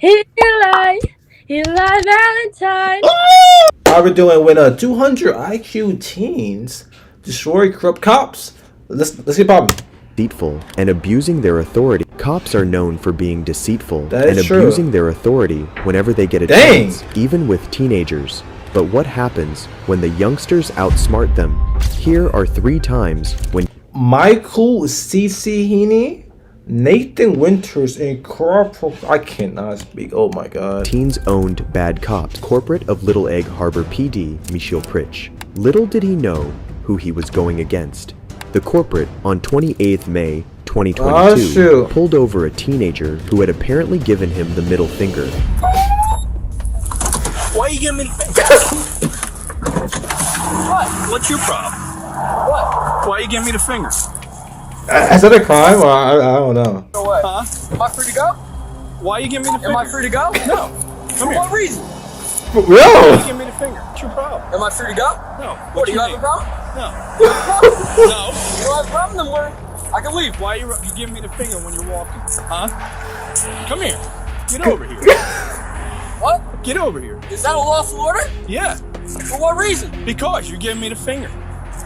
Eli, Eli Valentine. How are we doing when 200 IQ teens destroy corrupt cops? Let's get popping. Deceitful and abusing their authority. Cops are known for being deceitful That and is true. abusing their authority whenever they get a Dang. chance, even with teenagers. But what happens when the youngsters outsmart them? Here are 3 times when Michael C.C. Heaney, Nathan Winters, and Corporal. I cannot speak. Oh my god. teens owned bad cops. Corporate of Little Egg Harbor PD, Michiel Pritch. Little did he know who he was going against. The corporate, on 28th May 2022, shoot. pulled over a teenager who had apparently given him the middle finger. Why you giving me the finger? What? What's your problem? What? Why you giving me the finger? Is that a crime? Or I don't know. No way. Huh? Am I free to go? Why you giving me the finger? Am I free to go? No. For what reason? Why Yo! you giving me the finger? What's your problem? Am I free to go? No. What, What's do you your have a name? problem? No. You have a problem? No. You don't have a problem, then we're, I can leave. Why you giving me the finger when you're walking? Huh? Come here. Get over here. What? Get over here. Is that a lawful order? Yeah. For what reason? Because you're giving me the finger.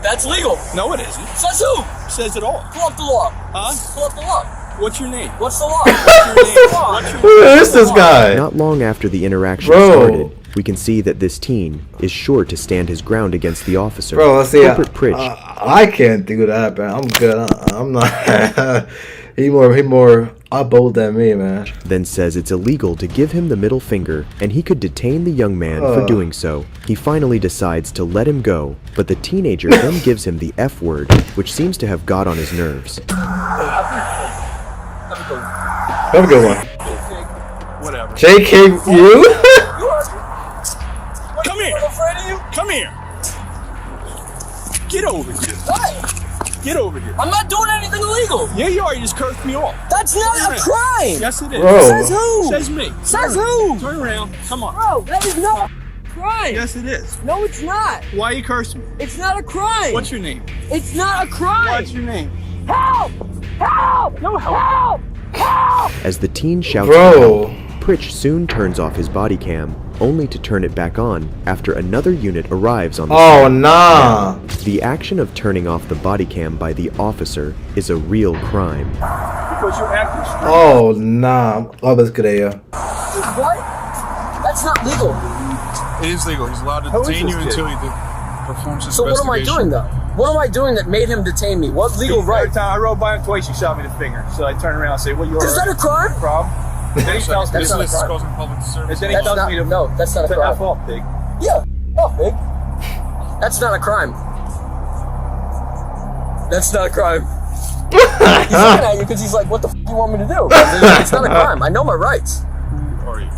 That's legal. No, it isn't. Says who? Says it all. Pull up the law. Huh? Pull up the law. What's your name? What's the law? What's your name? What's your Who is this guy? Not long after the interaction Bro. started, we can see that this teen is sure to stand his ground against the officer. Bro, let's see. Corporate Pritch I can't do that, man. I'm good. I'm not. he more bold than me, man. then says it's illegal to give him the middle finger and he could detain the young man for doing so. He finally decides to let him go, but the teenager then gives him the F word, which seems to have got on his nerves. Have a good one. Whatever. JK, you? You are. Come here. I'm afraid of you. Come here. Get over here. What? Get over here. I'm not doing anything illegal. Yeah, you are. You just cursed me off. That's not a crime. Yes, it is. Bro. Says who? Says me. Says who? Turn around. Come on. Bro, that is not a crime. Yes, it is. No, it's not. Why you cursing me? It's not a crime. What's your name? It's not a crime. What's your name? Help! Help! No help. Help! Help! As the teen shouts Bro. out, Pritch soon turns off his body cam, only to turn it back on after another unit arrives on the Oh, scene. nah. The action of turning off the body cam by the officer is a real crime. Because you're acting strange. Oh, nah. Oh, that's good, yeah. What? That's not legal. It is legal. He's allowed to Who is detain this you kid? until he performs his So what am I investigation. doing though? What am I doing that made him detain me? What legal Every right? time I rode by him twice, you shot me the finger. So I turned around and said, "Well, you're Is that a crime? problem?" Then he tells me, That's This not a is crime. causing public disturbance. and then he That's tells not, me to no, that's not a to F crime. off, pig. Yeah. Oh, big. That's not a crime. That's not a crime. He's looking at you because he's like, what the f*** do you want me to do? It's not a crime. I know my rights. Who are you?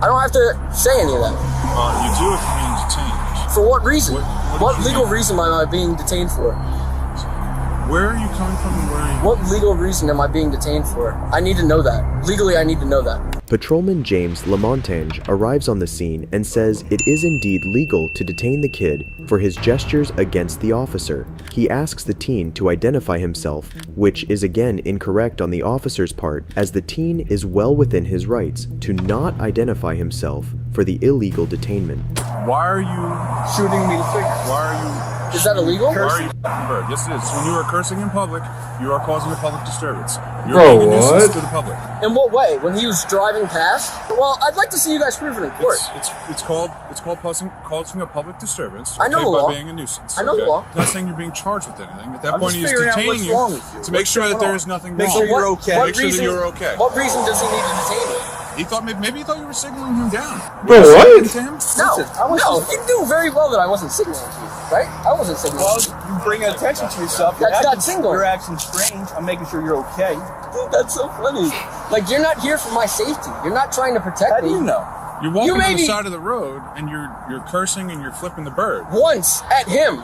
I don't have to say any of that. You do if you're being detained. For what reason? What What legal reason am I being detained for? Where are you coming from and where are you? What legal reason am I being detained for? I need to know that. Legally, I need to know that. Patrolman James Lamontagne arrives on the scene and says it is indeed legal to detain the kid for his gestures against the officer. He asks the teen to identify himself, which is again incorrect on the officer's part, as the teen is well within his rights to not identify himself for the illegal detainment. Why are you Shooting me the finger. Why are you Is that illegal? Why are you f***ing bird? Yes, it is. When you are cursing in public, you are causing a public disturbance. You're Bro, being a nuisance what? to the public. In what way? When he was driving past? Well, I'd like to see you guys prove it in court. It's called causing a public disturbance. I know okay, the law. by being a nuisance. I know the law. I'm not saying you're being charged with anything. At that I'm point, just he's figuring out detaining what's wrong you with you. to make sure that there is nothing Make wrong. sure you're okay. What Make sure that reason, you're okay. What reason does he need to detain me? He thought maybe he thought you were signaling him down. Bro, Were you what? signaling to him? No, Listen, I was no, just- you knew very well that I wasn't signaling to you, right? I wasn't signaling Well, to you. you bring attention to yourself. Your That's not actions- single. Your action's strange. I'm making sure you're okay. Dude, that's so funny. Like, you're not here for my safety. You're not trying to protect How do me. you know? You're walking You on the maybe- side of the road and you're cursing and you're flipping the bird. Once at him.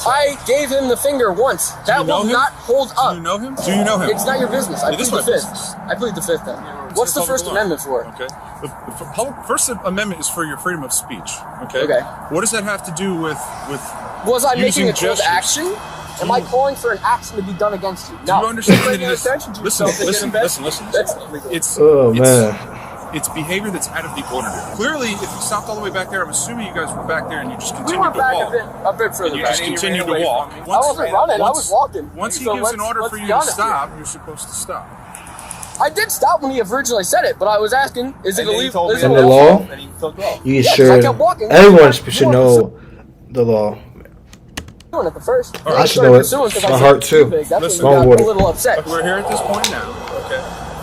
I gave him the finger once. That you know will him? not hold Do up. you know him? Do you know him? It's not your business. I It is plead the my fifth. business. I plead the fifth then. It's What's the public First law. Amendment for? Okay. First Amendment is for your freedom of speech. Okay. Okay. What does that have to do with Was I making using a cold gestures? action? Am I calling for an action to be done against you? Do you No. understand that it Bringing is? attention to Listen, yourself to get listen, invested. listen, That's listen. illegal. It's Oh, it's, man. It's behavior that's out of the ordinary. Clearly, if you stopped all the way back there, I'm assuming you guys were back there and you just We continued went to back walk. a bit further You back. just continued to walk. I wasn't running, I was walking. Once he So gives an order let's for be you to honest stop, you're supposed to stop. I did stop when he originally said it, but I was asking, is it illegal? Is it In the illegal? law, And he took off. you Yeah, 'cause I should. kept walking. Everyone should know the law. Doing it the first. I should know it. My heart too. That's Listen, when wrong you with got a it. little upset. We're here at this point now, okay?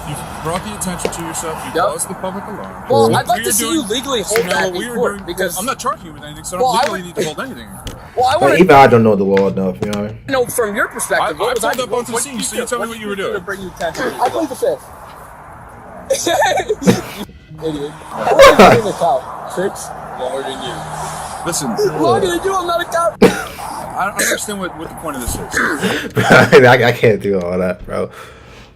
You've brought the attention to yourself. You Yep. caused the public alarm. Well, Cool. I'd like What to see you're you doing- legally So hold now that what we in were court doing, because I'm not charging you with anything, so I Well, don't I legally would- need to hold anything in court. well, I But want even I don't know the law enough, you know. to know from your perspective. I What was I pulled up doing? onto the scene, so you tell me what you were doing. To bring you attention. I plead the fifth. Idiot. I'm not even a cow. 6. Longer than you. Listen, Longer than you, I'm not a cow. I don't understand what the point of this is. I can't do all that, bro.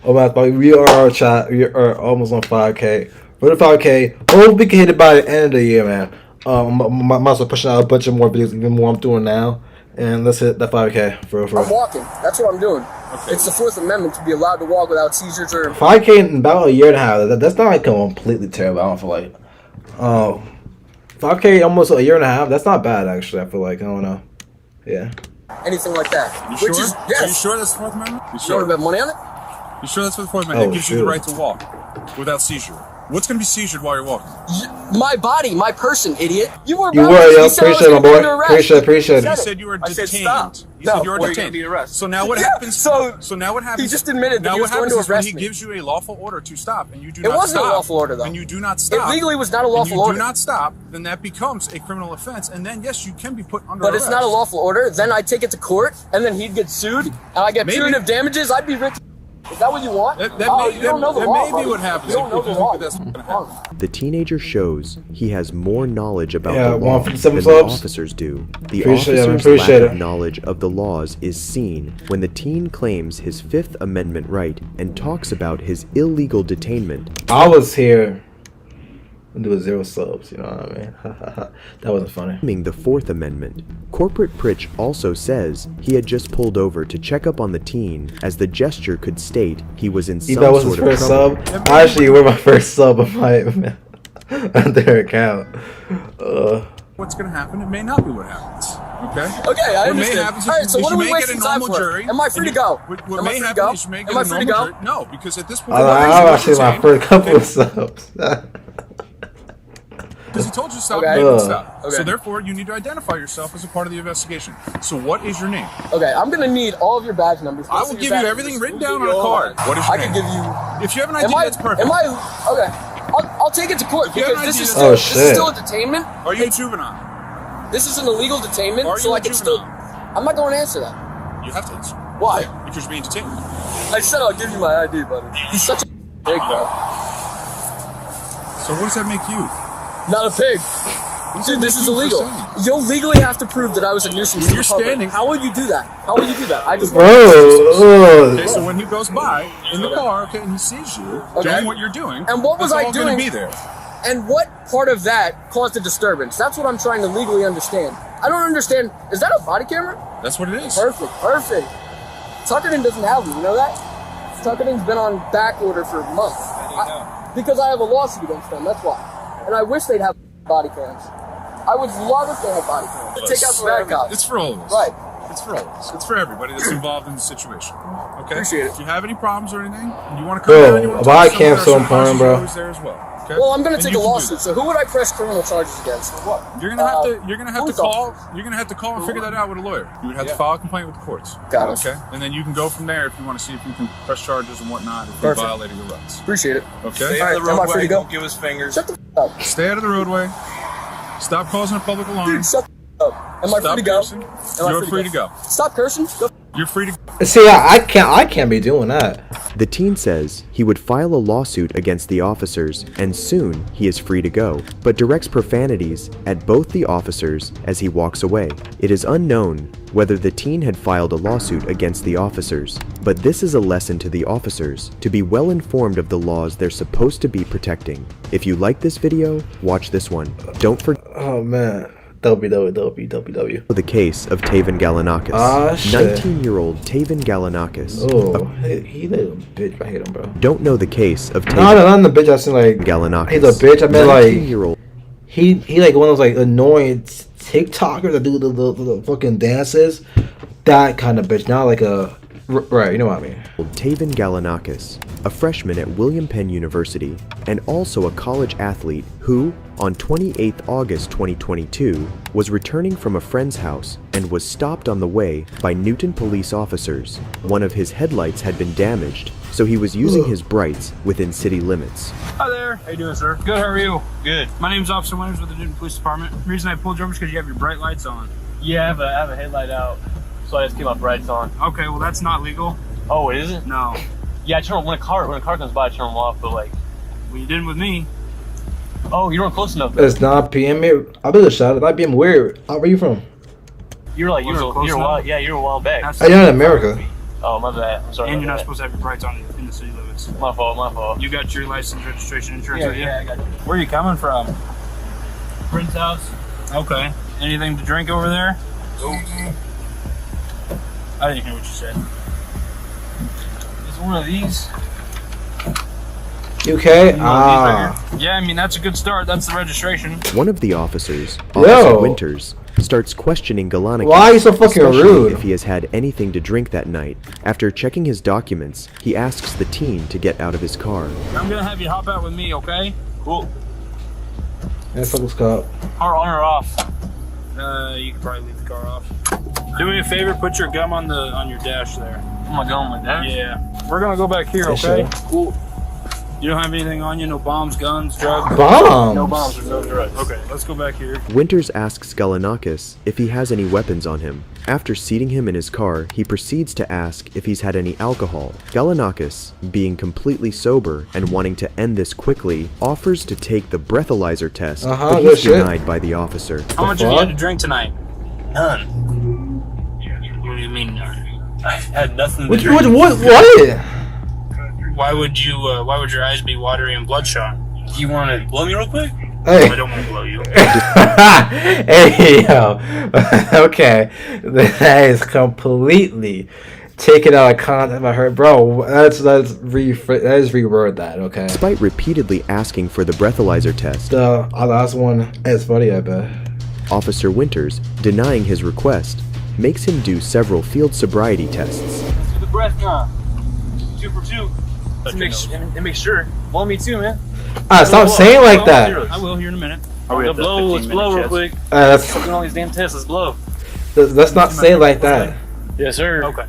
Oh my God, we are chat. We are almost on 5K. We're at 5K. Hope we can hit it by the end of the year, man. I'm also pushing out a bunch of more videos, even more I'm doing now. And let's hit that 5K for real. I'm walking. That's what I'm doing. It's the Fourth Amendment to be allowed to walk without seizures or. 5K in about a year and a half. That's not like completely terrible. I don't feel like. 5K almost a year and a half. That's not bad actually. I feel like I don't know. Yeah. Anything like that. You Which sure? is, Are you yes. sure that's the Fourth Amendment? You You want sure? to bet money on it? You sure that's what the Fourth Amendment Oh, gives you the shoot. right to walk without seizure? What's going to be seizured while you're walking? My body, my person, idiot. You were. You about were, to- yo. you said I was Appreciate it, my gonna be boy. under arrest. Appreciate it. You said said you were I said detained. stop. You No, said you were where are you detained. gonna be arrested? So now what Yeah, happens? so now what happens? he just admitted that now he what was going happens to is when arrest he me. gives you a lawful order to stop, and you do It not wasn't a stop. lawful order, though. And you do not stop. legally was not a lawful and you order. do not stop, then that becomes a criminal offense, and then yes, you can be put under But arrest. it's not a lawful order. Then I take it to court, and then he'd get sued, and I get Maybe. punitive damages. I'd be rich. Is that what you want? That Oh, may, you don't know the that law, may be buddy. what happens. You don't know if the you law. think that's gonna happen. The teenager shows he has more knowledge about Yeah, the law 157 than the subs. officers do. The Appreciate it, officer's appreciate lack it. of knowledge of the laws is seen when the teen claims his Fifth Amendment right and talks about his illegal detainment. I was here when there was 0 subs. You know what I mean? That wasn't funny. Claiming the Fourth Amendment. Corporate Pritch also says he had just pulled over to check up on the teen, as the gesture could state he was in some Eva was his sort of first trouble. sub. I actually were my first sub on my on their account. What's going to happen? It may not be what happens. Okay. Okay, I What may understand. happen is All right, so you what are we may get wasting a time normal for? jury. Am I free and to go? What Am I may free to happen go? is you may get Am I a free to normal go? jury. No, because at this point, I actually my first couple of subs. Because he told you to stop, Okay. you didn't stop. Okay. So therefore, you need to identify yourself as a part of the investigation. So what is your name? Okay, I'm gonna need all of your badge numbers. I will give you everything written down on a card. What is your I name? can give you. If you have an Am ID, I? that's perfect. Am I? Okay, I'll take it to court you have because an this idea- is Oh, still this is shit. still a detainment. Are you a juvenile? This is an illegal detainment, Are so you I a can still. juvenile? I'm not going to answer that. You have to answer. Why? Because you're being detained. I said I'll give you my ID, buddy. He's such a pig, bro. So what does that make you? Not a pig. Dude, this is illegal. You'll legally have to prove that I was a nuisance to You're the public. standing- How will you do that? How will you do that? I just. Okay, so when he goes by in the car, okay, and he sees you Okay. doing what you're doing, And what was that's I all gonna doing? be there. And what part of that caused a disturbance? That's what I'm trying to legally understand. I don't understand. Is that a body camera? That's what it is. Perfect, perfect. Tuckerton doesn't have them, you know that? Tuckerton's been on back order for months. Because I have a lawsuit against them, that's why. And I wish they'd have body cams. I would love if they had body cams. Take out the bad cops. It's for all of us. Right. It's for all of us. It's for everybody that's involved in the situation. Okay. Appreciate it. If you have any problems or anything, and you want to come Bro, down, you want a to body talk to cam's so someone, important, bro. there's always there as well. Okay. Well, I'm gonna And take you a can do lawsuit. that. So who would I press criminal charges against? What? You're gonna have to. You're gonna have to police call. officer. You're gonna have to call and figure that out with a lawyer. You would have to Yeah. file a complaint with the courts. Got it. Okay. And then you can go from there if you want to see if you can press charges and whatnot if Perfect. you violated your rights. Appreciate it. Okay. Stay All out right, of the am I free roadway. to go? Don't give us fingers. Shut the up. Stay out of the roadway. Stop causing a public alarm. Dude, shut the up. Am I Stop free to go? cursing. Am I You're free to go. Stop cursing. Go. You're free to. See, I can't be doing that. The teen says he would file a lawsuit against the officers and soon he is free to go, but directs profanities at both the officers as he walks away. It is unknown whether the teen had filed a lawsuit against the officers, but this is a lesson to the officers to be well informed of the laws they're supposed to be protecting. If you like this video, watch this one. Don't forget. Oh man, WWW. The case of Taven Galanakis. Ah, shit. 19-year-old Taven Galanakis. Oh, he like a bitch. I hate him, bro. Don't know the case of No, Taven not the bitch. I seen like Galanakis. he's a bitch. I mean like 19-year-old he like one of those like annoying TikTokers that do the fucking dances. That kind of bitch. Not like a right. You know what I mean. Taven Galanakis, a freshman at William Penn University, and also a college athlete who, on 28th August 2022, was returning from a friend's house and was stopped on the way by Newton police officers. One of his headlights had been damaged, so he was using his brights within city limits. Hi there. How you doing, sir? Good. How are you? Good. My name's Officer Winters with the Newton Police Department. The reason I pulled you over is because you have your bright lights on. Yeah, I have a headlight out, so I just keep my brights on. Okay, well that's not legal. Oh, it isn't? No. Yeah, I turn when a car comes by, I turn them off. But like, Well, you didn't with me. oh, you weren't close enough. It's not PM here. I better shout it. That being weird. Where are you from? You were like, Was it close you were a enough? while, yeah, you were a while back. That's- You're in America. Oh, my bad. I'm sorry. And about you're not that. supposed to have your brights on in the city limits. My fault. My fault. You got your license, registration, insurance Yeah, with you? yeah, I got you. Where are you coming from? Friend's house. Okay. Anything to drink over there? I didn't hear what you said. Is one of these? You okay? These Ah. right here? Yeah, I mean that's a good start. That's the registration. One of the officers, Yo. Officer Winters, starts questioning Galanakis. Why are you so fucking especially rude? if he has had anything to drink that night. After checking his documents, he asks the teen to get out of his car. I'm gonna have you hop out with me, okay? Cool. That's what it's called. On or off? You can probably leave the car off. Do me a favor, put your gum on your dash there. Am I going with that? Yeah. We're gonna go back here, Yes, okay? sir. Cool. You don't have anything on you? No bombs, guns, drugs? Bombs. No bombs or no drugs. Okay, let's go back here. Winters asks Galanakis if he has any weapons on him. After seating him in his car, he proceeds to ask if he's had any alcohol. Galanakis, being completely sober and wanting to end this quickly, offers to take the breathalyzer test, but good he's shit. denied by the officer. How much have you had to drink tonight? None. What do you mean none? I had nothing to What? drink. What? Why would your eyes be watery and bloodshot? Do you want to blow me real quick? Hey. I don't want to blow you. Hey, yo. Okay. That is completely taken out of context. I heard, bro. Let's reword that. Okay. Despite repeatedly asking for the breathalyzer test, The last one is funny. I bet. Officer Winters, denying his request, makes him do several field sobriety tests. Do the breath now. 2 for 2. To make sure. Blow me too, man. Stop saying like that. I will here in a minute. Let's blow real quick. That's, Fucking all these damn tests. Let's blow. let's not say it like that. Yes, sir. Okay.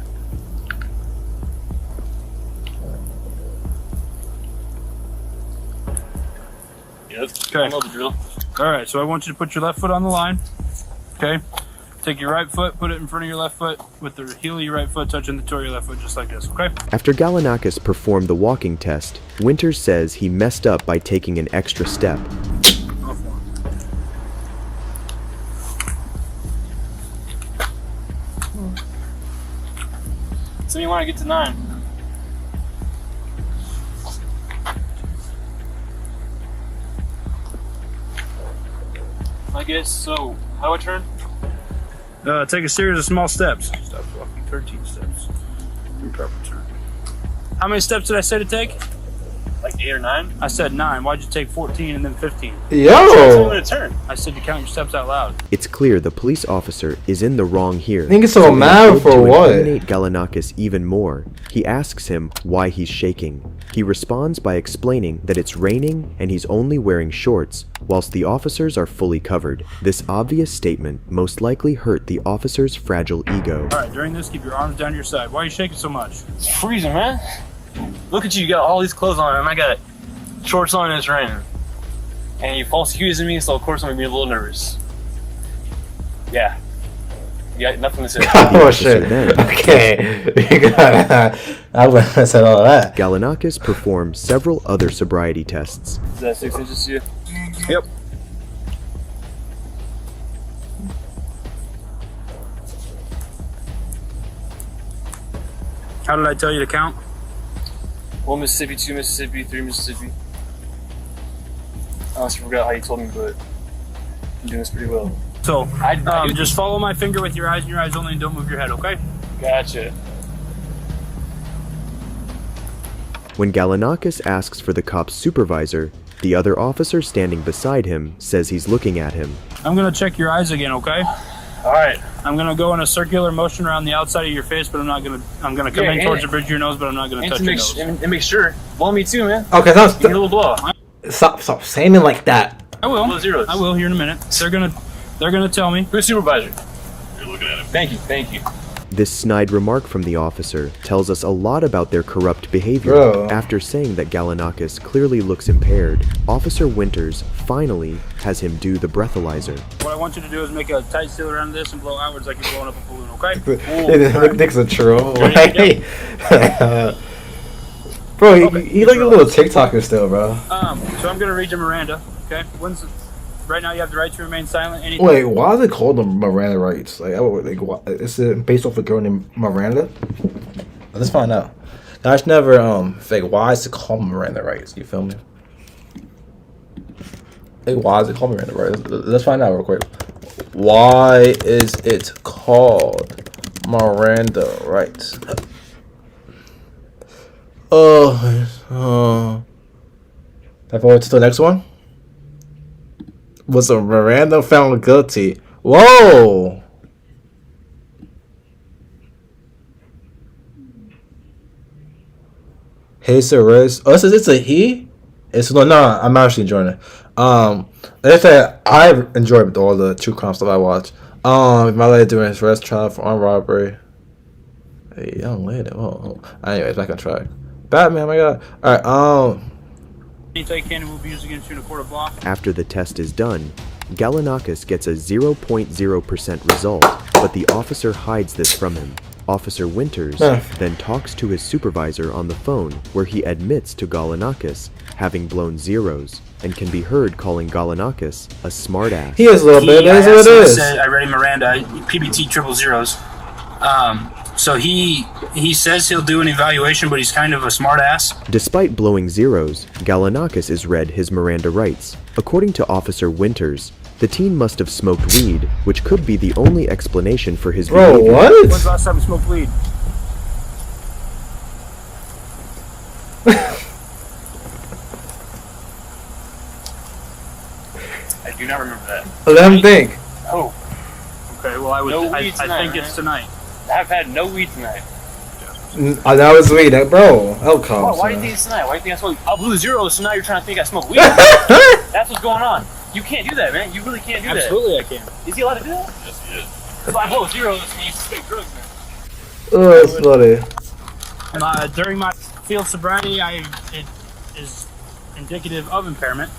Yep. Okay. I know the drill. All right. So I want you to put your left foot on the line. Okay. Take your right foot, put it in front of your left foot, with the heel of your right foot touching the toe of your left foot, just like this. Okay. After Galanakis performed the walking test, Winters says he messed up by taking an extra step. Off one. So you want to get to 9? I guess so. How do I turn? Take a series of small steps. Stop walking. 13 steps. Improper turn. How many steps did I say to take? Like 8 or 9? I said 9. Why'd you take 14 and then 15? Tell me Yo. when to turn. I said to count your steps out loud. It's clear the police officer is in the wrong here. I think it's so in mad a bid for to what? incriminate Galanakis even more, he asks him why he's shaking. He responds by explaining that it's raining and he's only wearing shorts, whilst the officers are fully covered. This obvious statement most likely hurt the officer's fragile ego. All right. During this, keep your arms down your side. Why are you shaking so much? It's freezing, man. Look at you. You got all these clothes on, and I got shorts on and it's raining. And you false accusing me, so of course I'm going to be a little nervous. Yeah. You got nothing to say. Oh officer shit. then- Okay. I wouldn't have said all of that. Galanakis performed several other sobriety tests. Is that 6 inches to you? Yep. How did I tell you to count? 1 Mississippi, 2 Mississippi, 3 Mississippi. I honestly forgot how you told me, but I'm doing this pretty well. So, I do just follow my finger with your eyes and your eyes only, and don't move your head, okay? Gotcha. When Galanakis asks for the cop's supervisor, the other officer standing beside him says he's looking at him. I'm gonna check your eyes again, okay? All right. I'm gonna go in a circular motion around the outside of your face, but I'm gonna come in towards the bridge of your nose, but I'm not gonna touch your nose. And make sure. Blow me too, man. Okay, Give me a little blow. stop saying it like that. I will. Blow zeros. I will here in a minute. They're gonna tell me. Who's supervisor? You're looking at him. Thank you. This snide remark from the officer tells us a lot about their corrupt behavior. Bro. After saying that Galanakis clearly looks impaired, Officer Winters finally has him do the breathalyzer. What I want you to do is make a tight seal around this and blow outwards like you're blowing up a balloon, okay? Nick's a troll. Ready? Bro, he like a little TikToker still, bro. So I'm gonna read you Miranda, okay? Right now you have the right to remain silent. Wait, why is it called the Miranda rights? Is it based off a girl named Miranda? Let's find out. I just never why is it called Miranda rights? You feel me? Why is it called Miranda rights? Let's find out real quick. Why is it called Miranda rights? I forward to the next one. Was Miranda found guilty? Whoa! His arrest. Oh, it's a he. It's no. I'm actually enjoying it. Like I said, I enjoyed all the true crime stuff I watch. My lady doing his arrest trial for armed robbery. Hey, young lady. Oh. Anyways, back on track. Batman, my God. All right. Anything can will be used against you in a court of law. After the test is done, Galanakis gets a 0.0% result, but the officer hides this from him. Officer Winters then talks to his supervisor on the phone, where he admits to Galanakis having blown zeros and can be heard calling Galanakis a smartass. He is a little bit. That's what it is. I read Miranda, PBT triple zeros. So he says he'll do an evaluation, but he's kind of a smart ass. Despite blowing zeros, Galanakis is read his Miranda rights. According to Officer Winters, the teen must have smoked weed, which could be the only explanation for his behavior. Bro, what? When's the last time you smoked weed? I do not remember that. Let him think. Oh, Okay, well I weed tonight, think it's tonight. I've had no weed tonight. That was weed, bro. Hell Why do you think it's tonight? Why do you think I smoked? I blew zeros, so now you're trying to think I smoked weed. That's what's going on. You can't do that, man. You really can't do Absolutely, I can. that. Is he allowed to do that? Yes, he is. If I blow zeros, that means you suspect drugs, man. Oh, that's funny. During my field sobriety, it is indicative of impairment.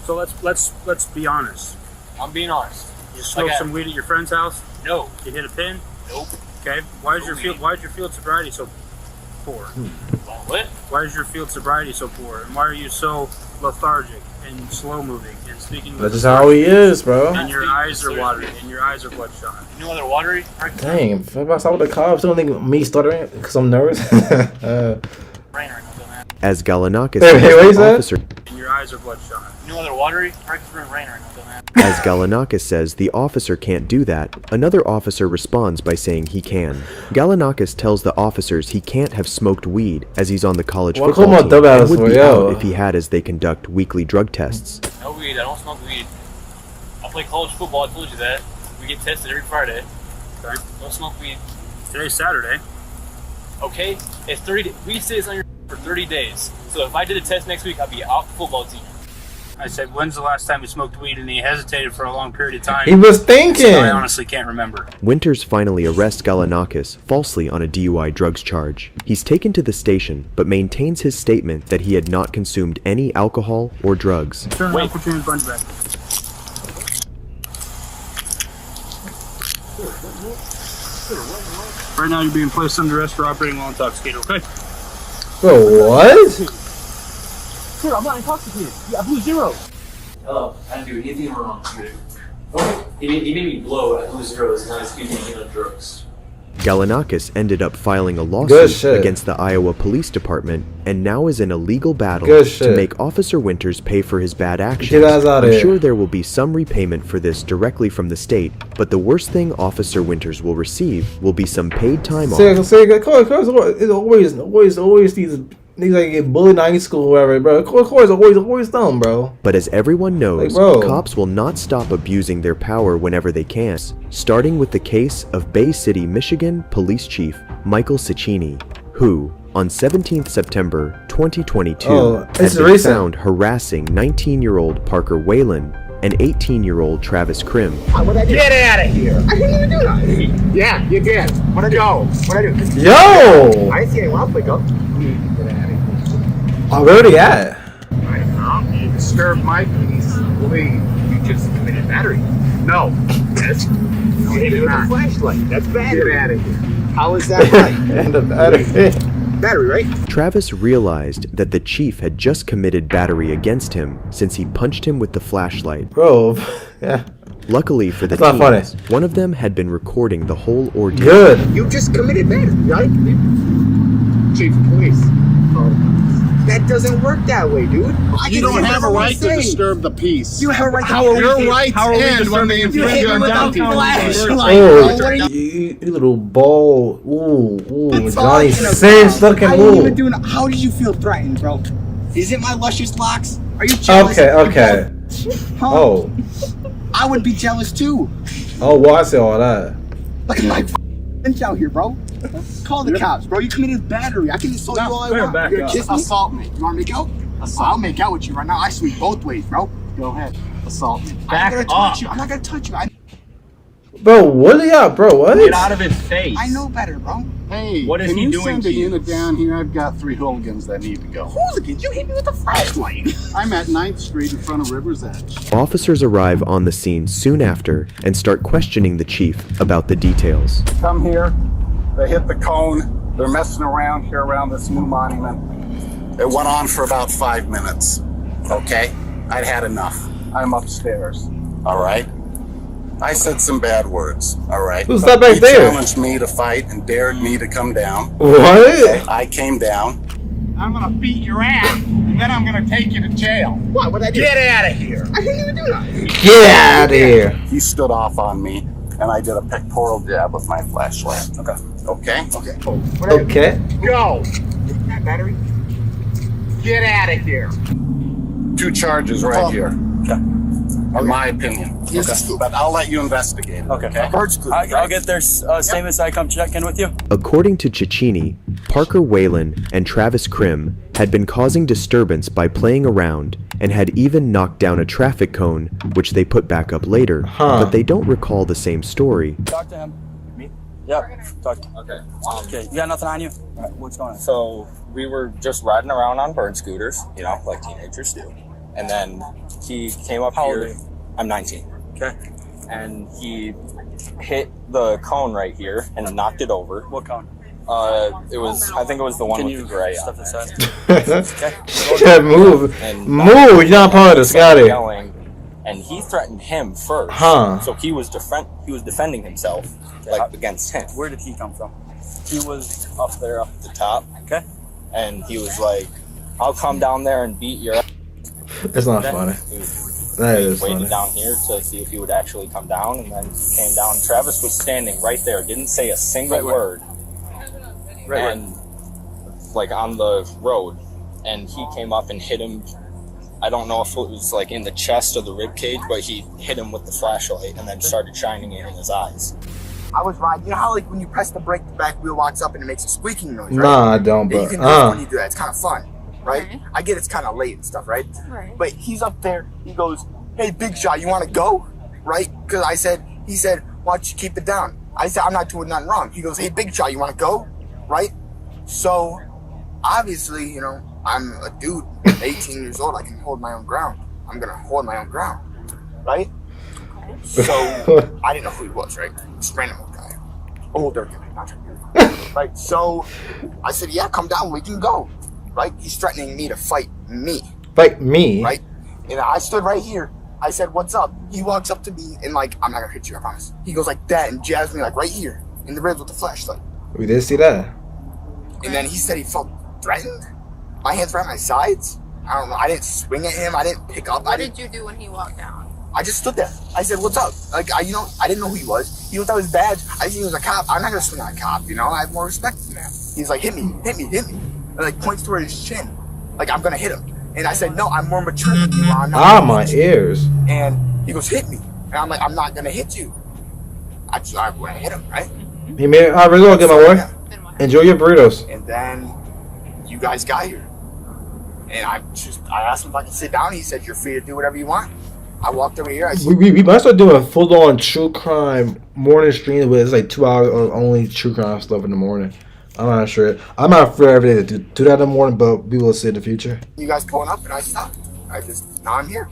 So let's be honest. I'm being honest. You smoked some weed at your friend's house. No. You hit a pin. Nope. Okay. Why is your field sobriety so poor? What? Why is your field sobriety so poor? And why are you so lethargic and slow moving and speaking? That's just how he is, bro. And your eyes are watery and your eyes are bloodshot. You know why they're watery? Dang, if I saw with the cops, don't think me stuttering because I'm nervous. Rain right now, man. As Galanakis Hey, what you the said? officer And your eyes are bloodshot. You know why they're watery? Right, because we're in rain right now, man. As Galanakis says the officer can't do that, another officer responds by saying he can. Galanakis tells the officers he can't have smoked weed as he's on the college Well, football come on, team dumbass, and would be yo. out if he had as they conduct weekly drug tests. No weed. I don't smoke weed. I play college football. I told you that. We get tested every Friday. Okay. Don't smoke weed. Today's Saturday. Okay? It's 30 days. We say it's on your for 30 days. So if I did a test next week, I'd be off the football team. I said, when's the last time you smoked weed? And he hesitated for a long period of time. He was thinking. So I honestly can't remember. Winters finally arrests Galanakis falsely on a DUI drugs charge. He's taken to the station, but maintains his statement that he had not consumed any alcohol or drugs. Turn around, put your hands behind your back. Right now you're being placed under arrest for operating while intoxicated, okay? Bro, what? Sir, I'm not intoxicated. I blew zeros. Hello, I didn't do anything wrong. He made me blow. I blew zeros, and now he's accusing me of drugs. Galanakis ended up filing a Good lawsuit shit. against the Iowa Police Department and now is in a legal battle Good to shit. make Officer Winters pay for his bad actions. Get us outta I'm here. sure there will be some repayment for this directly from the state, but the worst thing Officer Winters will receive will be some paid time off. It's always these niggas that get bullied in high school or whatever, bro. Of course, always dumb, bro. But as everyone knows, Like, bro. cops will not stop abusing their power whenever they can, starting with the case of Bay City, Michigan Police Chief Michael Ciccini, who, on 17th September 2022, Oh, had this is been recent. found harassing 19-year-old Parker Whalen and 18-year-old Travis Krim. Get out of here! I didn't even do that. Yeah, you did. What'd I go? What'd I do? Yo! I didn't see anyone else wake up. Oh, where are they at? I don't know. You disturbed my peace. Believe you just committed battery. No. Yes. You hit me with a flashlight. That's battery. Get out of here. How is that right? And the battery. Battery, right? Travis realized that the chief had just committed battery against him since he punched him with the flashlight. Bro, yeah. Luckily for the That's not funny. teens, one of them had been recording the whole ordeal. Good. You just committed battery, right? Chief of police. That doesn't work that way, dude. You don't have a right to disturb the peace. You have a right to Your rights end when they You hit infringe me on with a downtown. flashlight. Oh, What are you you little ball. Ooh, Johnny talking Sins about? looking I didn't even move. do. How did you feel threatened, bro? Is it my luscious locks? Are you jealous? Okay. Huh? Oh. I would be jealous too. Oh, well, I see all that. Look at my bench out here, bro. Call the cops, bro. You committed battery. I can insult you all I want. back You're up. kiss me? Assault me. You want to make out? I'll make out with you right now. I sweep both ways, bro. Go ahead. Assault me. I'm not gonna touch you. I'm not gonna touch you. Bro, what are y'all, bro? What? Get out of his face. I know better, bro. Hey, What is can he you doing send to a you? unit down here? I've got 3 hooligans that need to go. Hooligans, you hit me with a flashlight. I'm at 9th Street in front of River's Edge. Officers arrive on the scene soon after and start questioning the chief about the details. Come here. They hit the cone. They're messing around here around this new monument. It went on for about 5 minutes. Okay? I'd had enough. I'm upstairs. All right? I said some bad words. All right? Who's that back He there? challenged me to fight and dared me to come down. What? I came down. I'm gonna beat your ass, and then I'm gonna take you to jail. What? What'd I do? Get out of here. I didn't even do that. Get out of here. He stood off on me, and I did a pectoral jab with my flashlight. Okay? Okay. What'd I do? Okay. Go. That battery. Get out of here. 2 charges right here. Okay. In my opinion. Okay. But I'll let you investigate it. Okay. I'll get there same as I come check in with you. According to Ciccini, Parker Whalen and Travis Krim had been causing disturbance by playing around and had even knocked down a traffic cone, which they put back up later, but they don't recall the same story. Talk to him. Me? Yeah. Talk. Okay. Okay. You got nothing on you? All right, what's going on? So we were just riding around on burn scooters, you know, like teenagers do. And then he came up How old here. are you? I'm 19. Okay. And he hit the cone right here and knocked it over. What cone? I think it was the one Can with you the gray step on it. aside? Yeah, move. And Move. You're not part of this. Got it. Yelling, and he threatened him first. Huh. So he was defending himself like against him. Where did he come from? He was up there up at the top. Okay. And he was like, "I'll come down there and beat your." That's not funny. He was That is waited funny. down here to see if he would actually come down, and then he came down. Travis was standing right there, didn't say a single word, and like on the road, and he came up and hit him. I don't know if it was like in the chest or the rib cage, but he hit him with the flashlight and then started shining it in his eyes. I was riding. You know how like when you press the brake, the back wheel locks up and it makes a squeaking noise, right? Nah, I don't, Yeah, you but can do it when you do that. It's kind of fun, right? Okay. I get it's kind of late and stuff, right? Right. But he's up there. He goes, "Hey, Big Shot, you want to go?" Right? Because he said, "Why don't you keep it down?" I said, "I'm not doing nothing wrong." He goes, "Hey, Big Shot, you want to go?" Right? So, obviously, you know, I'm a dude, 18 years old. I can hold my own ground. I'm gonna hold my own ground, right? So I didn't know who he was, right? Just random old guy, older guy, not right. So I said, "Yeah, come down, we can go." Right? He's threatening me to fight me. Fight me. Right? And I stood right here. I said, "What's up?" He walks up to me and like, "I'm not gonna hit you, I promise." He goes like that and jabs me like right here. in the ribs with the flashlight. We did see that. And then he said he felt threatened. My hands were at my sides. I don't know. I didn't swing at him. I didn't pick up. What did you do when he walked down? I just stood there. I said, "What's up?" Like, I didn't know who he was. He looked at his badge. I seen he was a cop. I'm not gonna swing at a cop, you know. I have more respect than that. He's like, "Hit me, hit me, hit me," and like points toward his chin, like I'm gonna hit him. And I said, "No, I'm more mature than you." Ah, my ears. And he goes, "Hit me," and I'm like, "I'm not gonna hit you." I'm gonna hit him, right? He made. I really want to get my way. Enjoy your burritos. And then you guys got here, and I asked him if I could sit down. He said, "You're free to do whatever you want." I walked over here. We might start doing a full-on true crime morning stream where it's like 2 hours of only true crime stuff in the morning. I'm not sure. I'm not free every day to do that in the morning, but we will see in the future. You guys going up, and I stopped. Now I'm here.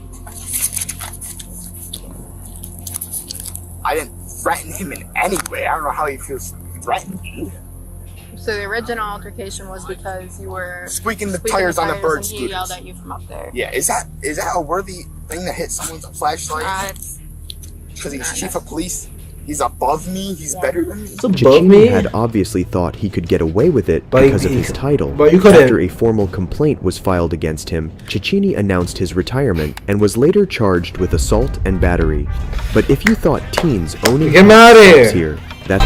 I didn't threaten him in any way. I don't know how he feels threatened. So the original altercation was because you were squeaking the tires on the bird and he scooters. yelled at you from up there. Yeah, is that a worthy thing to hit someone's flashlight? Because he's chief of police. He's above me. He's better than me. Cecchini had obviously thought he could get away with it because of his title. But you couldn't. After a formal complaint was filed against him, Cecchini announced his retirement and was later charged with assault and battery. But if you thought teens owning Get him out of here, that's